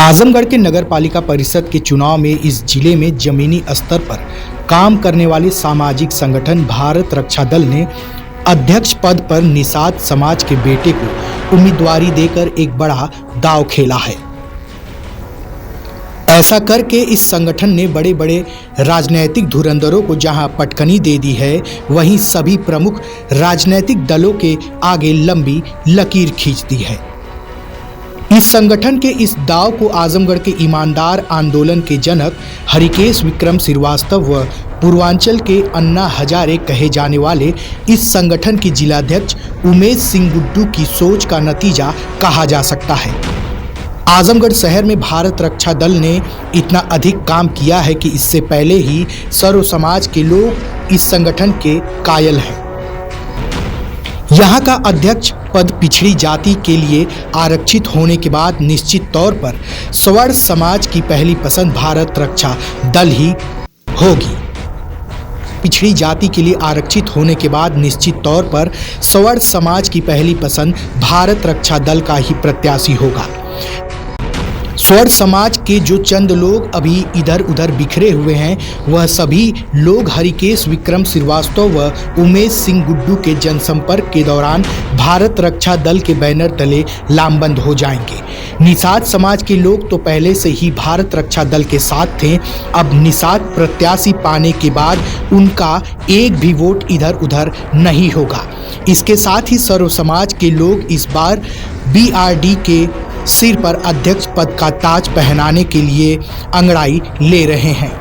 आजमगढ़ के नगर पालिका परिषद के चुनाव में इस जिले में जमीनी स्तर पर काम करने वाले सामाजिक संगठन भारत रक्षा दल ने अध्यक्ष पद पर निषाद समाज के बेटे को उम्मीदवारी देकर एक बड़ा दांव खेला है। ऐसा करके इस संगठन ने बड़े बड़े राजनीतिक धुरंधरों को जहां पटकनी दे दी है, वहीं सभी प्रमुख राजनीतिक दलों के आगे लंबी लकीर खींच दी है। इस संगठन के इस दांव को आजमगढ़ के ईमानदार आंदोलन के जनक हरिकेश विक्रम श्रीवास्तव व पूर्वांचल के अन्ना हजारे कहे जाने वाले इस संगठन के जिलाध्यक्ष उमेश सिंह गुड्डू की सोच का नतीजा कहा जा सकता है। आजमगढ़ शहर में भारत रक्षा दल ने इतना अधिक काम किया है कि इससे पहले ही सर्व समाज के लोग इस संगठन के कायल हैं। यहाँ का अध्यक्ष पद पिछड़ी जाति के लिए आरक्षित होने के बाद निश्चित तौर पर स्वर्ण समाज की पहली पसंद भारत रक्षा दल ही होगी। पिछड़ी जाति के लिए आरक्षित होने के बाद निश्चित तौर पर स्वर्ण समाज की पहली पसंद भारत रक्षा दल का ही प्रत्याशी होगा। स्वर्ण समाज के जो चंद लोग अभी इधर उधर बिखरे हुए हैं, वह सभी लोग हरिकेश विक्रम श्रीवास्तव व उमेश सिंह गुड्डू के जनसंपर्क के दौरान भारत रक्षा दल के बैनर तले लामबंद हो जाएंगे। निषाद समाज के लोग तो पहले से ही भारत रक्षा दल के साथ थे। अब निषाद प्रत्याशी पाने के बाद उनका एक भी वोट इधर उधर नहीं होगा। इसके साथ ही सर्व समाज के लोग इस बार BRD के सिर पर अध्यक्ष पद का ताज पहनाने के लिए अंगड़ाई ले रहे हैं।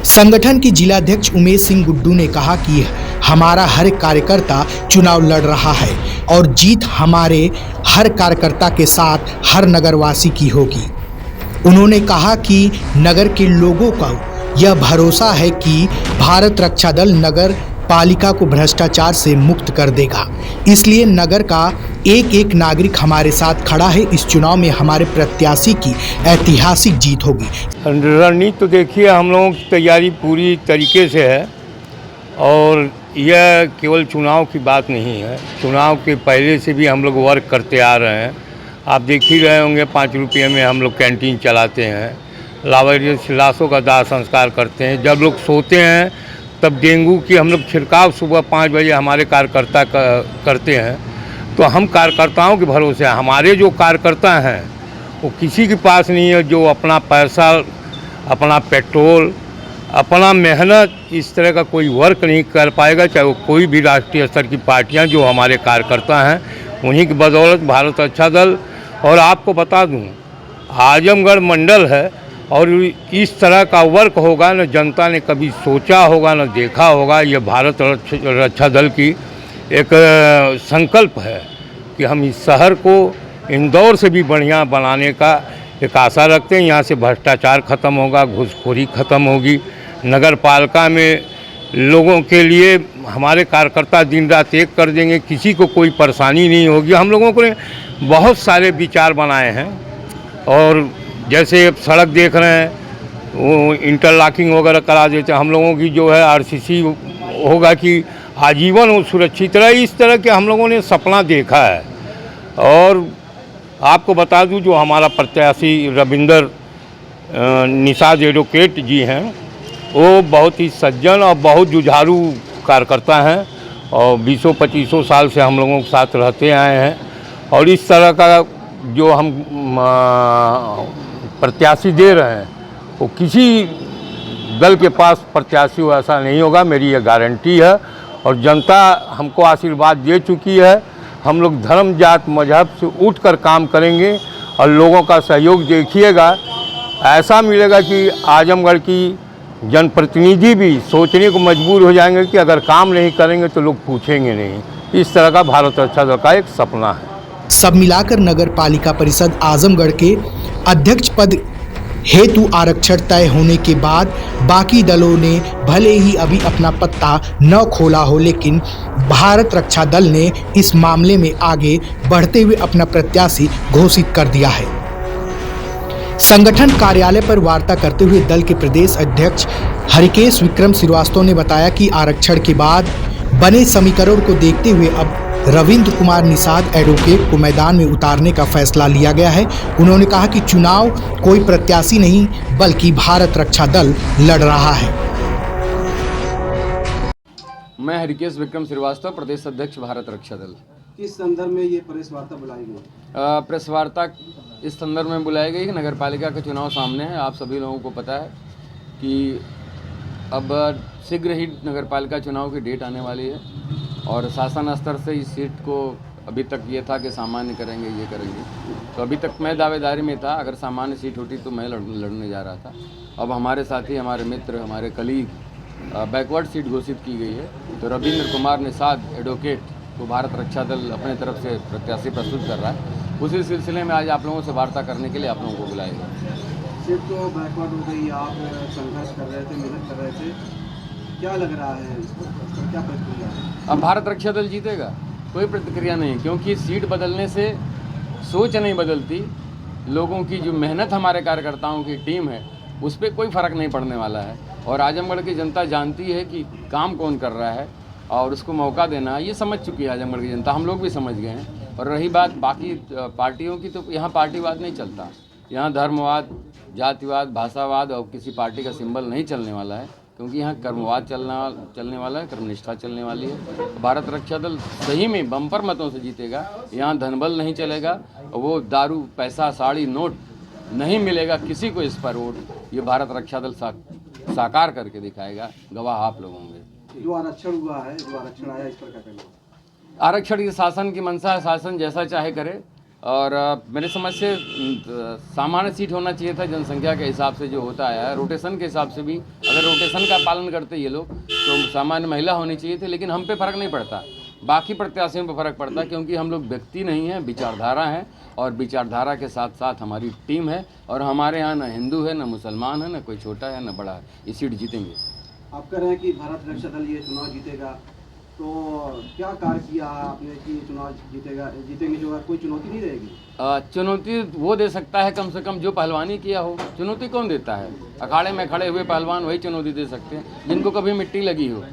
संगठन के जिलाध्यक्ष उमेश सिंह गुड्डू ने कहा कि हमारा हर कार्यकर्ता चुनाव लड़ रहा है और जीत हमारे हर कार्यकर्ता के साथ हर नगरवासी की होगी। उन्होंने कहा कि नगर के लोगों का यह भरोसा है कि भारत रक्षा दल नगर पालिका को भ्रष्टाचार से मुक्त कर देगा, इसलिए नगर का एक एक नागरिक हमारे साथ खड़ा है। इस चुनाव में हमारे प्रत्याशी की ऐतिहासिक जीत होगी। रणनीति तो देखिए, हम लोगों की तैयारी पूरी तरीके से है और यह केवल चुनाव की बात नहीं है। चुनाव के पहले से भी हम लोग वर्क करते आ रहे हैं। आप देख ही रहे होंगे 5 रुपये में हम लोग कैंटीन चलाते हैं, लाशों का दाह संस्कार करते हैं। जब लोग सोते हैं तब डेंगू की हम लोग छिड़काव सुबह 5 बजे हमारे कार्यकर्ता करते हैं। तो हम कार्यकर्ताओं के भरोसे हैं। हमारे जो कार्यकर्ता हैं वो किसी के पास नहीं है जो अपना पैसा, अपना पेट्रोल, अपना मेहनत इस तरह का कोई वर्क नहीं कर पाएगा, चाहे वो कोई भी राष्ट्रीय स्तर की पार्टियां। जो हमारे कार्यकर्ता हैं उन्हीं की बदौलत भारत रक्षा दल। और आपको बता दूं, आजमगढ़ मंडल है और इस तरह का वर्क होगा न जनता ने कभी सोचा होगा न देखा होगा। यह भारत रक्षा दल की एक संकल्प है कि हम इस शहर को इंदौर से भी बढ़िया बनाने का एक आशा रखते हैं। यहाँ से भ्रष्टाचार ख़त्म होगा, घूसखोरी ख़त्म होगी। नगर पालिका में लोगों के लिए हमारे कार्यकर्ता दिन रात एक कर देंगे, किसी को कोई परेशानी नहीं होगी। हम लोगों को बहुत सारे विचार बनाए हैं और जैसे सड़क देख रहे हैं वो इंटरलॉकिंग वगैरह करा देते हैं। हम लोगों की जो है RCC होगा कि आजीवन वो सुरक्षित रहे। इस तरह के हम लोगों ने सपना देखा है। और आपको बता दूं, जो हमारा प्रत्याशी रविंदर निषाद एडवोकेट जी हैं, वो बहुत ही सज्जन और बहुत जुझारू कार्यकर्ता हैं और 20-25 साल से हम लोगों के साथ रहते आए हैं। और इस तरह का जो हम प्रत्याशी दे रहे हैं वो किसी दल के पास प्रत्याशी ऐसा नहीं होगा, मेरी यह गारंटी है। और जनता हमको आशीर्वाद दे चुकी है। हम लोग धर्म जात मजहब से उठकर काम करेंगे और लोगों का सहयोग देखिएगा। ऐसा मिलेगा कि आजमगढ़ की जनप्रतिनिधि भी सोचने को मजबूर हो जाएंगे कि अगर काम नहीं करेंगे तो लोग पूछेंगे नहीं। इस तरह का भारत रक्षा दल का एक सपना है। सब मिलाकर नगर पालिका परिषद आजमगढ़ के अध्यक्ष पद हेतु आरक्षण तय होने के बाद बाकी दलों ने भले ही अभी अपना पत्ता न खोला हो, लेकिन भारत रक्षा दल ने इस मामले में आगे बढ़ते हुए अपना प्रत्याशी घोषित कर दिया है। संगठन कार्यालय पर वार्ता करते हुए दल के प्रदेश अध्यक्ष हरिकेश विक्रम श्रीवास्तव ने बताया कि आरक्षण के बाद बने समीकरण को देखते हुए अब रविंद्र कुमार निषाद एडवोकेट को मैदान में उतारने का फैसला लिया गया है। उन्होंने कहा कि चुनाव कोई प्रत्याशी नहीं बल्कि भारत रक्षा दल लड़ रहा है। मैं हरिकेश विक्रम श्रीवास्तव, प्रदेश अध्यक्ष भारत रक्षा दल। किस संदर्भ में ये प्रेस वार्ता बुलाई गई? प्रेस वार्ता इस संदर्भ में बुलाई गई कि नगर पालिका का चुनाव सामने है। आप सभी लोगों को पता है कि अब शीघ्र ही नगर पालिका चुनाव की डेट आने वाली है और शासन स्तर से इस सीट को अभी तक ये था कि सामान्य करेंगे, ये करेंगे। तो अभी तक मैं दावेदारी में था, अगर सामान्य सीट होती तो मैं लड़ने जा रहा था। अब हमारे साथी, हमारे मित्र, हमारे कलीग बैकवर्ड सीट घोषित की गई है। तो रविंद्र कुमार निषाद एडवोकेट को भारत रक्षा दल अपने तरफ से प्रत्याशी प्रस्तुत कर रहा है। उसी सिलसिले में आज आप लोगों से वार्ता करने के लिए आप लोगों को बुलाया गया। सीट तो बैकवर्ड हो गई, आप संघर्ष कर रहे थे, मेहनत कर रहे थे, क्या लग रहा है इसको, क्या प्रतिक्रिया है? अब भारत रक्षा दल जीतेगा, कोई प्रतिक्रिया नहीं, क्योंकि सीट बदलने से सोच नहीं बदलती। लोगों की जो मेहनत, हमारे कार्यकर्ताओं की टीम है, उस पर कोई फ़र्क नहीं पड़ने वाला है। और आजमगढ़ की जनता जानती है कि काम कौन कर रहा है और उसको मौका देना, ये समझ चुकी है आजमगढ़ की जनता। हम लोग भी समझ गए हैं। और रही बात बाकी पार्टियों की, तो यहाँ पार्टीवाद नहीं चलता। यहाँ धर्मवाद, जातिवाद, भाषावाद और किसी पार्टी का सिंबल नहीं चलने वाला है, क्योंकि यहाँ कर्मवाद चलने वाला है, कर्मनिष्ठा चलने वाली है। भारत रक्षा दल सही में बम्पर मतों से जीतेगा। यहाँ धनबल नहीं चलेगा, वो दारू, पैसा, साड़ी, नोट नहीं मिलेगा किसी को इस पर वोट। ये भारत रक्षा दल साकार करके दिखाएगा, गवाह आप लोग होंगे। जो आरक्षण हुआ है, जो आरक्षण आया, इस पर क्या कहना? आरक्षण की शासन की मंशा है, शासन जैसा चाहे करे। और मेरे समझ से सामान्य सीट होना चाहिए था, जनसंख्या के हिसाब से जो होता आया है। रोटेशन के हिसाब से भी अगर रोटेशन का पालन करते ये लोग तो सामान्य महिला होनी चाहिए थी, लेकिन हम पे फ़र्क नहीं पड़ता, बाकी प्रत्याशियों पे फ़र्क पड़ता, क्योंकि हम लोग व्यक्ति नहीं हैं, विचारधारा हैं। और विचारधारा के साथ साथ हमारी टीम है। और हमारे यहाँ न हिंदू है, न मुसलमान है, न कोई छोटा है, न बड़ा है। ये सीट जीतेंगे। आप कह रहे हैं कि भारत रक्षा दल ये चुनाव जीतेगा, तो क्या कार्य किया आपने कि ये चुनाव जीतेंगे? जो है कोई चुनौती नहीं रहेगी? चुनौती वो दे सकता है कम से कम जो पहलवानी किया हो। चुनौती कौन देता है? अखाड़े में खड़े हुए पहलवान वही चुनौती दे सकते हैं, जिनको कभी मिट्टी लगी हो।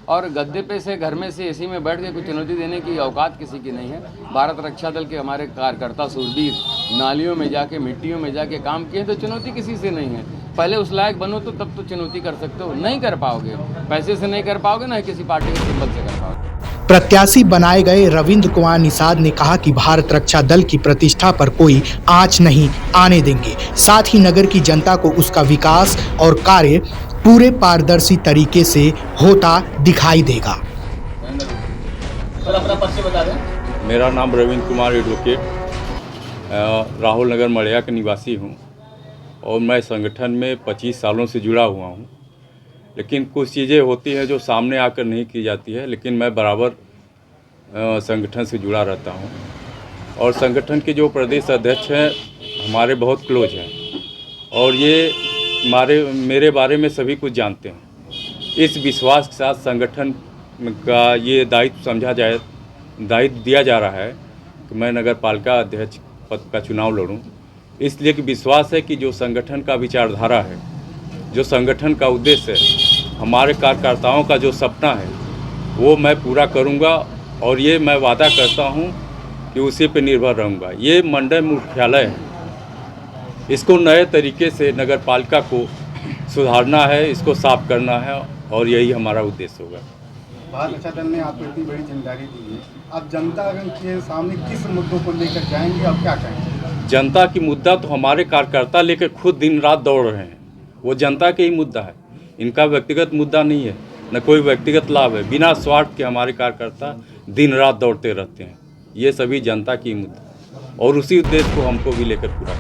और गद्दे पे से, घर में से, एसी में बैठ के कोई चुनौती देने की औकात किसी की नहीं है। भारत रक्षा दल के हमारे कार्यकर्ता सूरबीर नालियों में जाके, मिट्टियों में जाके काम किए, तो चुनौती किसी से नहीं है। पहले उस लायक बनो तो तब तो चुनौती कर सकते हो। नहीं कर पाओगे, पैसे से नहीं कर पाओगे, ना किसी पार्टी के सिंबल से कर पाओगे। प्रत्याशी बनाए गए रविंद्र कुमार निषाद ने कहा कि भारत रक्षा दल की प्रतिष्ठा पर कोई आंच नहीं आने देंगे। साथ ही नगर की जनता को उसका विकास और कार्य पूरे पारदर्शी तरीके से होता दिखाई देगा। मेरा नाम रविंद्र कुमार एडवोकेट, राहुल नगर मड़िया का निवासी हूँ और मैं संगठन में 25 सालों से जुड़ा हुआ हूँ। लेकिन कुछ चीज़ें होती हैं जो सामने आकर नहीं की जाती है, लेकिन मैं बराबर संगठन से जुड़ा रहता हूँ। और संगठन के जो प्रदेश अध्यक्ष हैं हमारे बहुत क्लोज हैं और ये मेरे बारे में सभी कुछ जानते हैं। इस विश्वास के साथ संगठन का ये दायित्व दिया जा रहा है कि मैं नगर पालिका अध्यक्ष पद का चुनाव लड़ूं। इसलिए कि विश्वास है कि जो संगठन का विचारधारा है, जो संगठन का उद्देश्य है, हमारे कार्यकर्ताओं का जो सपना है, वो मैं पूरा करूंगा। और ये मैं वादा करता हूं कि उसी पे निर्भर रहूंगा। ये मंडल मुख्यालय है, इसको नए तरीके से नगर पालिका को सुधारना है, इसको साफ करना है और यही हमारा उद्देश्य होगा। भारत रक्षा दल ने आपको इतनी बड़ी जिम्मेदारी दी है, आप जनता के सामने किस मुद्दों को लेकर जाएंगे, आप क्या कहेंगे? जनता की मुद्दा तो हमारे कार्यकर्ता लेकर खुद दिन रात दौड़ रहे हैं, वो जनता के ही मुद्दा है, इनका व्यक्तिगत मुद्दा नहीं है, न कोई व्यक्तिगत लाभ है। बिना स्वार्थ के हमारे कार्यकर्ता दिन रात दौड़ते रहते हैं। ये सभी जनता की मुद्दा और उसी उद्देश्य को हमको भी लेकर पूरा